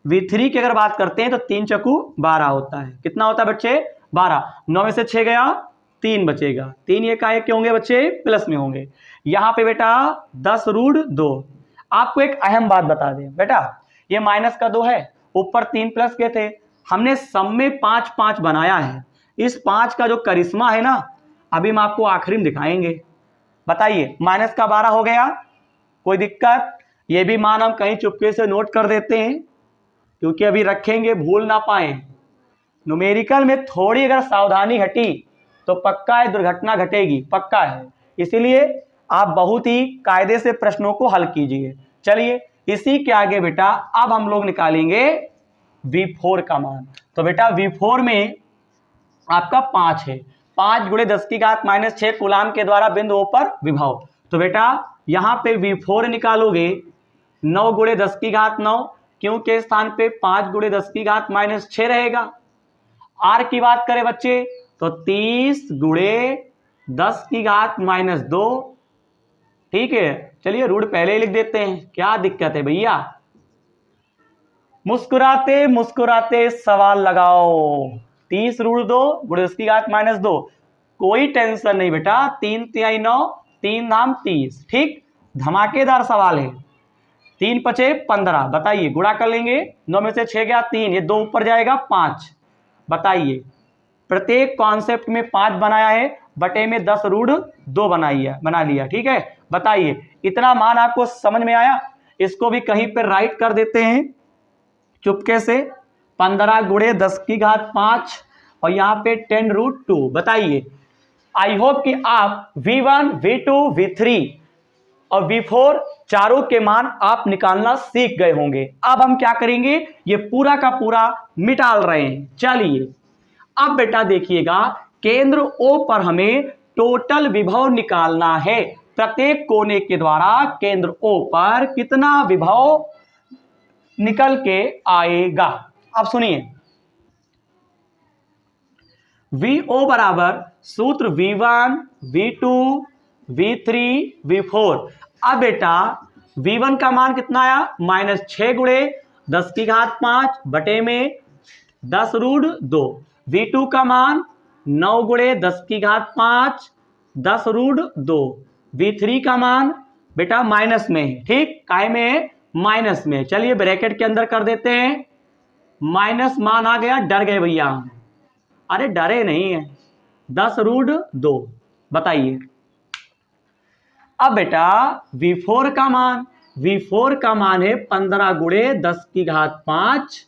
V3 की अगर बात करते हैं तो 3 चक्कू 12 होता है। कितना होता है बच्चे? 12। 9 में से 6 गया, 3 बचेगा। 3 ये काय के होंगे बच्चे? प्लस में होंगे। यहाँ पे बेटा 10 रूट 2। आपको एक अहम बात बता दें बेटा, ये माइनस का 2 है, ऊपर 3 प्लस के थे, हमने सब में 5 5 बनाया है। इस 5 का जो करिश्मा है ना, अभी हम आपको आखिरी में दिखाएंगे। बताइए, माइनस का 12 हो गया, कोई दिक्कत? ये भी मान हम कहीं चुपके से नोट कर देते हैं, क्योंकि अभी रखेंगे, भूल ना पाए। न्यूमेरिकल में थोड़ी अगर सावधानी हटी तो पक्का है दुर्घटना घटेगी, पक्का है। इसीलिए आप बहुत ही कायदे से प्रश्नों को हल कीजिए। चलिए, इसी के आगे बेटा अब हम लोग निकालेंगे V4 का मान। तो बेटा V4 में आपका 5 है, 5 गुणे 10 की घात माइनस 6 कूलाम के द्वारा बिंदुओं पर विभव। तो बेटा यहाँ पे V4 निकालोगे 9 गुणे 10 की घात 9, क्यों के स्थान पे 5 गुणे 10 की घात माइनस 6 रहेगा। R की बात करें बच्चे तो 30 गुणे 10 की घात माइनस 2। ठीक है, चलिए रूट पहले ही लिख देते हैं, क्या दिक्कत है भैया। मुस्कुराते मुस्कुराते सवाल लगाओ। 30 रूट 2 गुणे 10 की घात माइनस 2, कोई टेंशन नहीं बेटा। 3 तिहाई 9, 3 धाम 30। ठीक, धमाकेदार सवाल है। 3 पचे 15, बताइए गुणा कर लेंगे। 9 में से 6 गया 3, ये 2 ऊपर जाएगा 5। बताइए, प्रत्येक कॉन्सेप्ट में 5 बनाया है, बटे में 10 रूट 2 बना लिया। ठीक है, बताइए इतना मान आपको समझ में आया? इसको भी कहीं पर राइट कर देते हैं चुपके से। 15 गुणे 10 की घात 5 और यहाँ पे 10 रूट 2। बताइए, आई होप कि आप V1, V2, V3 और V4 चारों के मान आप निकालना सीख गए होंगे। अब हम क्या करेंगे, ये पूरा का पूरा मिटाल रहे हैं। चलिए, अब बेटा देखिएगा, केंद्र O पर हमें टोटल विभव निकालना है। प्रत्येक कोने के द्वारा केंद्र O पर कितना विभव निकल के आएगा। अब सुनिए, VO बराबर सूत्र V1, V2, V3, V4। अब बेटा V1 का मान कितना आया? माइनस 6 गुणे 10 की घात 5 बटे में 10 रूट 2। V2 का मान 9 गुणे 10 की घात 5 10 रूट 2। V3 का मान बेटा माइनस में है। ठीक, काय में है? माइनस में। चलिए ब्रैकेट के अंदर कर देते हैं, माइनस मान आ गया, डर गए भैया। अरे डरे नहीं है, 10 रूट 2। बताइए, अब बेटा V4 का मान है 15 गुणे 10 की घात 5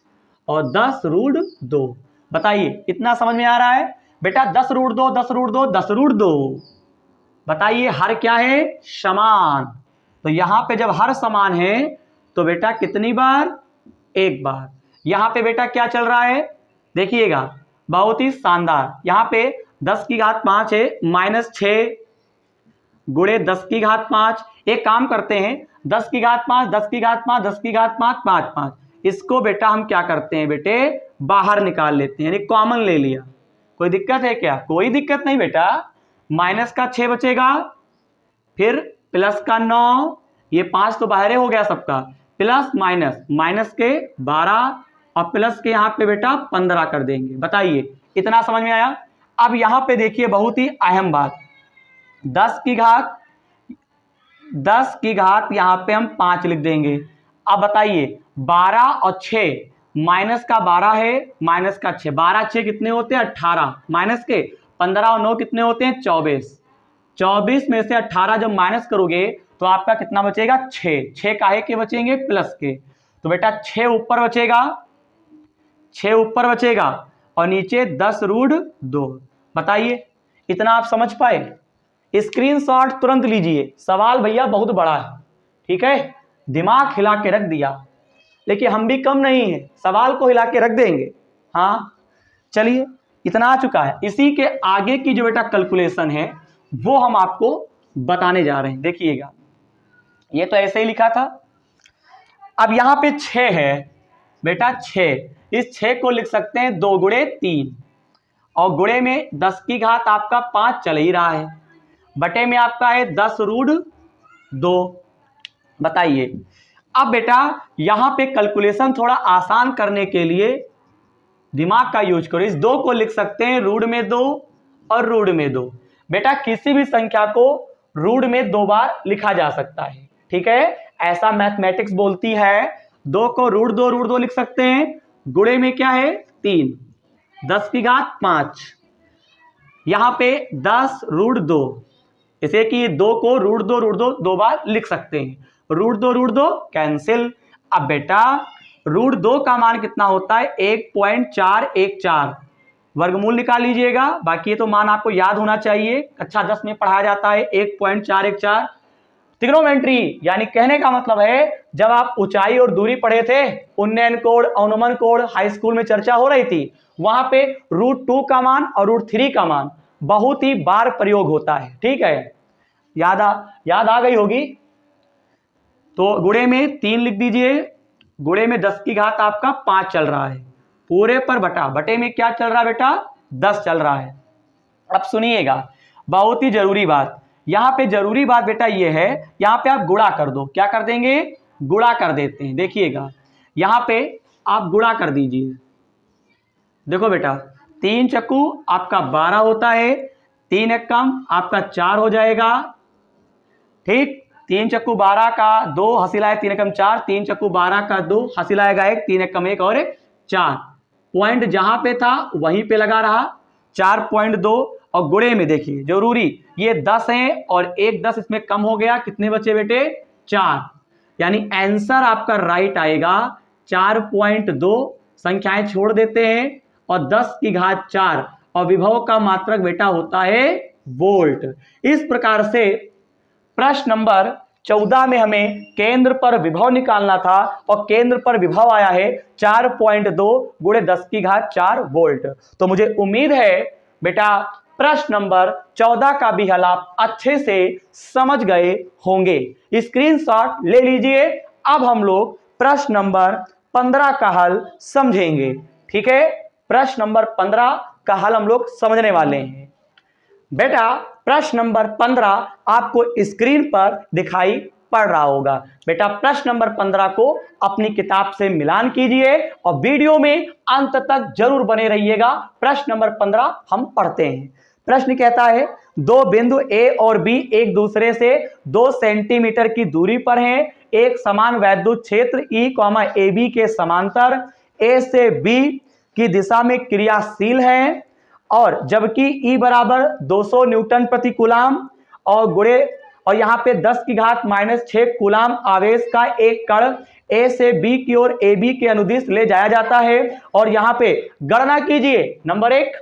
और 10 रूट 2। बताइए, इतना समझ में आ रहा है बेटा? 10 रूट 2, 10 रूट 2, 10 रूट 2। बताइए, हर क्या है? समान। तो यहां पे जब हर समान है तो बेटा कितनी बार? एक बार। यहां पे बेटा क्या चल रहा है देखिएगा, बहुत ही शानदार। यहां पे 10 की घात 5 है, माइनस 6 गुणे 10 की घात 5। एक काम करते हैं, 10 की घात 5, 10 की घात 5, 10 की घात 5, 5 5, इसको बेटा हम क्या करते हैं बेटे? बाहर निकाल लेते हैं, यानी कॉमन ले लिया। कोई दिक्कत है क्या? कोई दिक्कत नहीं बेटा। माइनस का 6 बचेगा, फिर प्लस का 9, ये 5 तो बाहर हो गया सबका, प्लस माइनस, माइनस के 12 और प्लस के यहाँ पे बेटा 15 कर देंगे। बताइए, इतना समझ में आया? अब यहाँ पे देखिए बहुत ही अहम बात, 10 की घात यहाँ पे हम 5 लिख देंगे। अब बताइए, 12 और 6, माइनस का 12 है, माइनस का 6, 12 6 कितने होते हैं? 18, माइनस के 15 और 9 कितने होते हैं? 24। 24 में से 18 जब माइनस करोगे तो आपका कितना बचेगा? 6। 6 काहे के बचेंगे? प्लस के। तो बेटा 6 ऊपर बचेगा, 6 ऊपर बचेगा और नीचे 10 रूट 2। बताइए, इतना आप समझ पाए? स्क्रीनशॉट तुरंत लीजिए, सवाल भैया बहुत बड़ा है। ठीक है, दिमाग हिला के रख दिया, लेकिन हम भी कम नहीं है, सवाल को हिला के रख देंगे। हाँ चलिए, इतना आ चुका है। इसी के आगे की जो बेटा कैलकुलेशन है वो हम आपको बताने जा रहे हैं। देखिएगा, ये तो ऐसे ही लिखा था। अब यहाँ पे 6 है, बेटा 6। इस 6 को लिख सकते हैं 2 गुणे 3 और गुणे में 10 की घात आपका 5 चल ही रहा है, बटे में आपका है 10 रूट 2। बताइए अब बेटा यहां पे कैलकुलेशन थोड़ा आसान करने के लिए दिमाग का यूज करो। इस 2 को लिख सकते हैं रूट में 2 और रूट में 2। बेटा किसी भी संख्या को रूट में 2 बार लिखा जा सकता है, ठीक है, ऐसा मैथमेटिक्स बोलती है। 2 को रूट 2 लिख सकते हैं, गुणे में क्या है 3, 10 की घात 5, यहां पे 10 रूट 2, इसे कि 2 को रूट 2 बार लिख सकते हैं। Route 2 cancel. अब बेटा रूट 2 का मान कितना होता है 1.414, वर्गमूल निकाल लीजिएगा। बाकी ये तो मान आपको याद होना चाहिए, कक्षा 10 में पढ़ाया जाता है 1.414। ट्रिग्नोमेट्री यानी कहने का मतलब है जब आप ऊंचाई और दूरी पढ़े थे, उन्नयन कोण, अवनमन कोण हाई स्कूल में चर्चा हो रही थी, वहां पे रूट 2 का मान और रूट 3 का मान बहुत ही बार प्रयोग होता है, ठीक है, याद आ गई होगी। तो गुणे में 3 लिख दीजिए, गुणे में 10 की घात आपका 5 चल रहा है, पूरे पर बटा, बटे में क्या चल रहा है बेटा 10 चल रहा है। अब सुनिएगा बहुत ही जरूरी बात, यहां पे जरूरी बात बेटा ये है, यहां पे आप गुणा कर दो। क्या कर देंगे, गुणा कर देते हैं। देखिएगा यहां पे आप गुणा कर दीजिए। देखो बेटा 3 चक्कू आपका 12 होता है, 3 एक कम आपका 4 हो जाएगा, ठीक। 3 चक्कू 12 का 2 हसीलाए 3 एकम 4, 3 चक्कू 12 का 2 हसीलाएगा 1, 3 एकम 1 और 4। पॉइंट जहां पे था वहीं पे लगा रहा 4.2 और गुणे में देखिए जरूरी ये 10 है और एक 10 इसमें कम हो गया, कितने बचे बेटे 4, यानी आंसर आपका राइट आएगा 4.2। संख्याएं छोड़ देते हैं और 10 की घात 4 और विभव का मात्रक बेटा होता है वोल्ट। इस प्रकार से प्रश्न नंबर 14 में हमें केंद्र पर विभव निकालना था और केंद्र पर विभव आया है 4.2 गुणे 10 की घात 4 वोल्ट। तो मुझे उम्मीद है बेटा प्रश्न नंबर 14 का भी हल आप अच्छे से समझ गए होंगे। स्क्रीनशॉट ले लीजिए। अब हम लोग प्रश्न नंबर 15 का हल समझेंगे, ठीक है। प्रश्न नंबर 15 का हल हम लोग समझने वाले हैं। बेटा प्रश्न नंबर 15 आपको स्क्रीन पर दिखाई पड़ रहा होगा। बेटा प्रश्न नंबर 15 को अपनी किताब से मिलान कीजिए और वीडियो में अंत तक जरूर बने रहिएगा। प्रश्न नंबर 15 हम पढ़ते हैं। प्रश्न कहता है दो बिंदु ए और बी एक दूसरे से 2 सेंटीमीटर की दूरी पर हैं, एक समान वैद्युत क्षेत्र ई ए बी के समांतर ए से बी की दिशा में क्रियाशील है और जबकि E बराबर 200 न्यूटन प्रति कूलाम और गुणे और यहाँ पे 10 की घात -6 कूलाम आवेश का एक कण A से B की ओर AB के अनुदिश ले जाया जाता है। और यहाँ पे गणना कीजिए, नंबर 1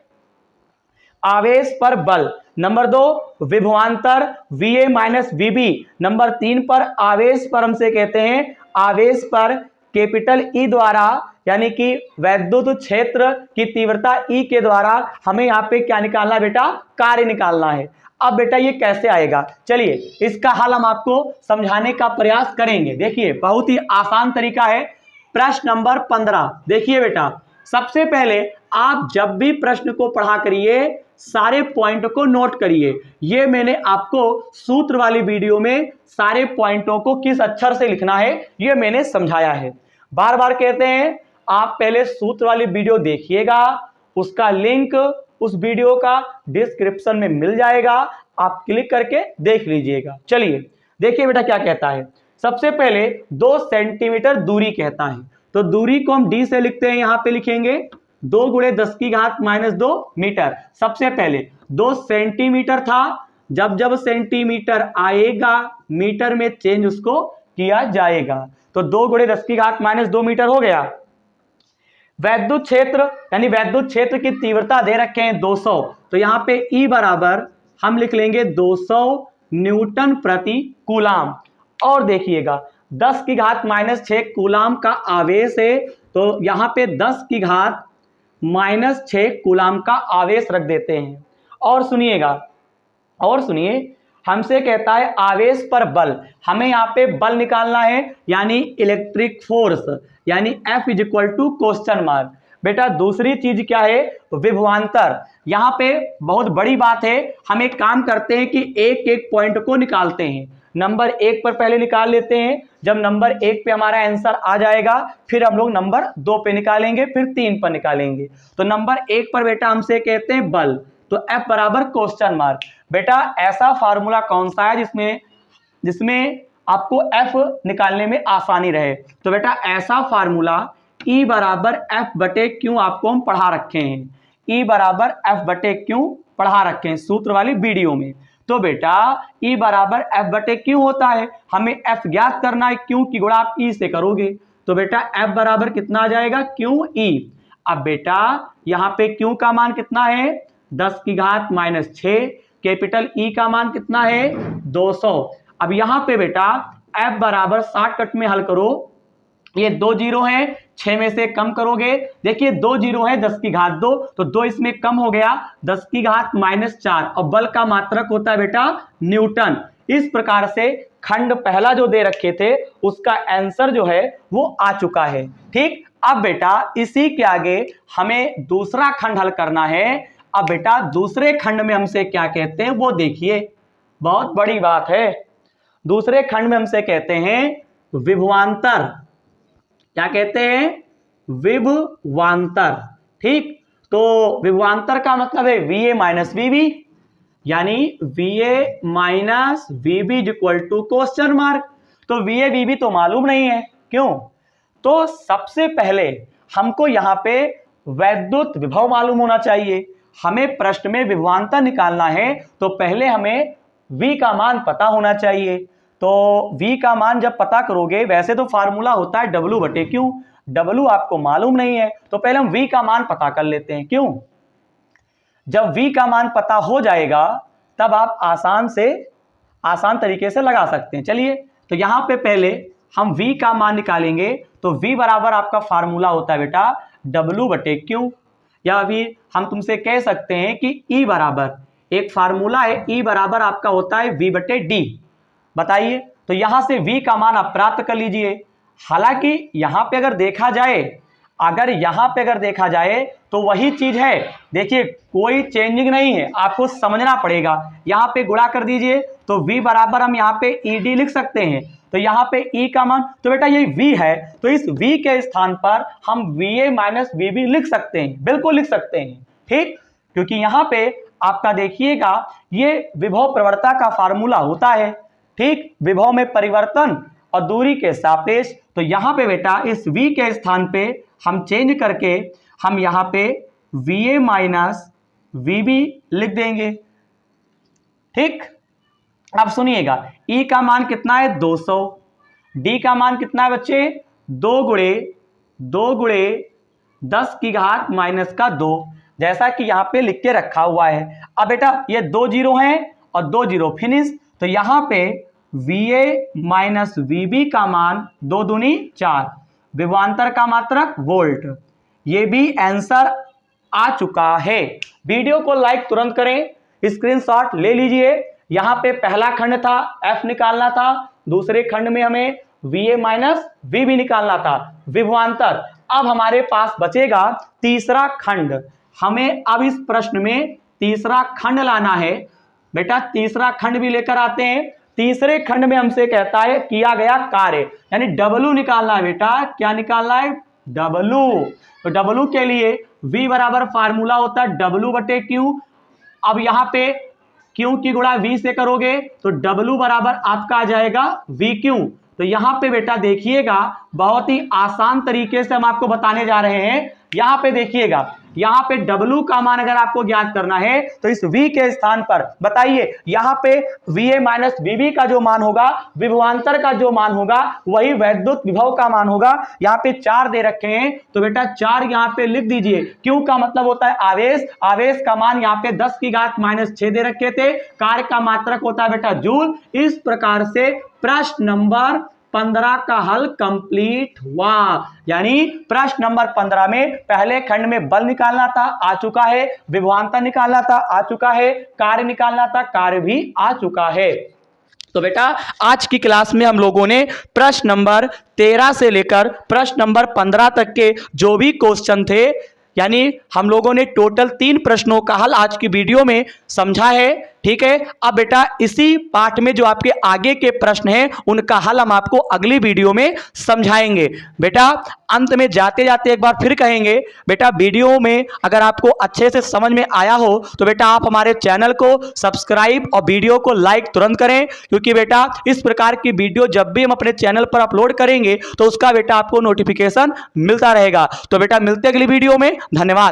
आवेश पर बल, नंबर 2 विभवांतर VA - VB, नंबर 3 पर आवेश पर हमसे कहते हैं आवेश पर कैपिटल E द्वारा यानी कि वैद्युत क्षेत्र की तीव्रता E के द्वारा हमें यहाँ पे क्या निकालना है बेटा, कार्य निकालना है। अब बेटा ये कैसे आएगा, चलिए इसका हल हम आपको समझाने का प्रयास करेंगे। देखिए बहुत ही आसान तरीका है। प्रश्न नंबर 15 देखिए बेटा, सबसे पहले आप जब भी प्रश्न को पढ़ा करिए सारे पॉइंट को नोट करिए। ये मैंने आपको सूत्र वाली वीडियो में सारे पॉइंटों को किस अक्षर से लिखना है ये मैंने समझाया है। बार बार कहते हैं आप पहले सूत्र वाली वीडियो देखिएगा, उसका लिंक उस वीडियो का डिस्क्रिप्शन में मिल जाएगा, आप क्लिक करके देख लीजिएगा। चलिए देखिए बेटा क्या कहता है। सबसे पहले 2 सेंटीमीटर दूरी कहता है, तो दूरी को हम डी से लिखते हैं, यहां पे लिखेंगे 2 गुणे 10 की घात -2 मीटर। सबसे पहले 2 सेंटीमीटर था, जब जब सेंटीमीटर आएगा मीटर में चेंज उसको किया जाएगा, तो 2 गुणे 10 की घात -2 मीटर हो गया। वैद्युत क्षेत्र यानी वैद्युत क्षेत्र की तीव्रता दे रखे हैं 200, तो यहां पे E बराबर हम लिख लेंगे 200 न्यूटन प्रति कूलाम। और देखिएगा 10 की घात -6 कूलाम का आवेश है, तो यहां पे 10 की घात -6 कूलाम का आवेश रख देते हैं। और सुनिएगा, और सुनिए हमसे कहता है आवेश पर बल, हमें यहाँ पे बल निकालना है यानी इलेक्ट्रिक फोर्स, यानी F is equal to question mark. बेटा दूसरी चीज क्या है, विभवांतर। यहाँ पे बहुत बड़ी बात है, हम एक काम करते हैं कि एक एक पॉइंट को निकालते हैं। नंबर 1 पर पहले निकाल लेते हैं, जब नंबर 1 पे हमारा आंसर आ जाएगा फिर हम लोग नंबर 2 पे निकालेंगे, फिर 3 पर निकालेंगे। तो नंबर 1 पर बेटा हमसे कहते हैं बल, तो F बराबर क्वेश्चन मार्क। बेटा ऐसा फार्मूला कौन सा है जिसमें आपको F निकालने में आसानी रहे, तो बेटा ऐसा फार्मूला E बराबर F बटे क्यू आपको हम पढ़ा रखे हैं, E बराबर F बटे क्यू पढ़ा रखे हैं सूत्र वाली वीडियो में। तो बेटा E बराबर F बटे क्यू होता है, हमें F ज्ञात करना है, क्यू की गुणा आप E से करोगे, तो बेटा F बराबर कितना आ जाएगा, क्यू E। अब बेटा यहाँ पे क्यू का मान कितना है, 10 की घात -6, कैपिटल E का मान कितना है, 200। अब यहाँ पे बेटा F बराबर 60 कट में हल करो, ये 2 जीरो हैं, 6 में से कम करोगे, देखिए 2 जीरो है 10 की घात 2, तो 2 इसमें कम हो गया, 10 की घात -4, और बल का मात्रक होता है बेटा न्यूटन। इस प्रकार से खंड पहला जो दे रखे थे उसका आंसर जो है वो आ चुका है। ठीक, अब बेटा इसी के आगे हमें दूसरा खंड हल करना है। अब बेटा दूसरे खंड में हमसे क्या कहते हैं वो देखिए, बहुत बड़ी बात है। दूसरे खंड में हमसे कहते हैं विभवांतर, क्या कहते हैं, विभवांतर। ठीक, तो विभवांतर का मतलब है VA माइनस VB, यानी VA minus VB equal to question mark. तो VA VB तो मालूम नहीं है, क्यों, तो सबसे पहले हमको यहाँ पे वैद्युत विभव मालूम होना चाहिए। हमें प्रश्न में विभवांतर निकालना है तो पहले हमें V का मान पता होना चाहिए। तो V का मान जब पता करोगे, वैसे तो फार्मूला होता है W बटे Q, W आपको मालूम नहीं है तो पहले हम V का मान पता कर लेते हैं। क्यों, जब V का मान पता हो जाएगा तब आप आसान तरीके से लगा सकते हैं। चलिए, तो यहाँ पे पहले हम V का मान निकालेंगे, तो V बराबर आपका फार्मूला होता है बेटा W बटे Q, या अभी हम तुमसे कह सकते हैं कि E बराबर, एक फार्मूला है E बराबर आपका होता है V बटे D। बताइए, तो यहां से V का मान आप प्राप्त कर लीजिए। हालांकि यहां पे अगर देखा जाए तो वही चीज है, देखिए कोई चेंजिंग नहीं है, आपको समझना पड़ेगा। यहां पे गुणा कर दीजिए, तो V बराबर हम यहाँ पे ED लिख सकते हैं, तो यहाँ पे E का मान, तो बेटा ये V है, तो इस V के स्थान पर हम VA माइनस VB लिख सकते हैं, बिल्कुल लिख सकते हैं। ठीक, क्योंकि यहाँ पे आपका देखिएगा ये विभव प्रवणता का फार्मूला होता है। ठीक, विभव में परिवर्तन और दूरी के सापेक्ष, तो यहाँ पे बेटा इस V के स्थान पे हम चेंज करके हम यहाँ पे VA माइनस VB लिख देंगे। ठीक, अब सुनिएगा, E का मान कितना है 200, D का मान कितना है बच्चे 2 गुणे 10 की घात -2, जैसा कि यहाँ पे लिख के रखा हुआ है। अब बेटा ये 2 जीरो हैं और 2 जीरो फिनिश, तो यहाँ पे VA माइनस VB का मान 2 दूनी 4, विभवांतर का मात्रक वोल्ट। ये भी आंसर आ चुका है। वीडियो को लाइक तुरंत करें, स्क्रीनशॉट ले लीजिए। यहाँ पे पहला खंड था F निकालना था, दूसरे खंड में हमें VA माइनस VB निकालना था, विभवांतर। अब हमारे पास बचेगा तीसरा खंड, हमें अब इस प्रश्न में तीसरा खंड लाना है। बेटा तीसरा खंड भी लेकर आते हैं। तीसरे खंड में हमसे कहता है किया गया कार्य, यानी W निकालना है। बेटा क्या निकालना है, W। तो W के लिए V बराबर फार्मूला होता है W बटे Q। अब यहाँ पे Q की गुणा V से करोगे तो W बराबर आपका आ जाएगा VQ। तो यहाँ पे बेटा देखिएगा बहुत ही आसान तरीके से हम आपको बताने जा रहे हैं। यहाँ पे देखिएगा, यहाँ पे W का मान अगर आपको ज्ञात करना है तो इस V के स्थान पर बताइए, यहाँ पे VA माइनस VB का जो मान होगा, विभवांतर का जो मान होगा, वही वैद्युत विभव का मान होगा। यहाँ पे 4 दे रखे हैं तो बेटा 4 यहाँ पे लिख दीजिए। Q का मतलब होता है आवेश, आवेश का मान यहाँ पे 10 की घात -6 दे रखे थे। कार्य का मात्रक होता है बेटा जूल। इस प्रकार से प्रश्न नंबर 15 का हल कंप्लीट हुआ। यानी प्रश्न नंबर 15 में पहले खंड में बल निकालना था, आ चुका है। विभवांतर निकालना था, आ चुका है। कार्य निकालना था, कार्य भी आ चुका है। तो बेटा आज की क्लास में हम लोगों ने प्रश्न नंबर 13 से लेकर प्रश्न नंबर 15 तक के जो भी क्वेश्चन थे, यानी हम लोगों ने टोटल 3 प्रश्नों का हल आज की वीडियो में समझा है। ठीक है, अब बेटा इसी पाठ में जो आपके आगे के प्रश्न हैं उनका हल हम आपको अगली वीडियो में समझाएंगे। बेटा अंत में जाते जाते एक बार फिर कहेंगे, बेटा वीडियो में अगर आपको अच्छे से समझ में आया हो तो बेटा आप हमारे चैनल को सब्सक्राइब और वीडियो को लाइक तुरंत करें, क्योंकि बेटा इस प्रकार की वीडियो जब भी हम अपने चैनल पर अपलोड करेंगे तो उसका बेटा आपको नोटिफिकेशन मिलता रहेगा। तो बेटा मिलते अगली वीडियो में, धन्यवाद।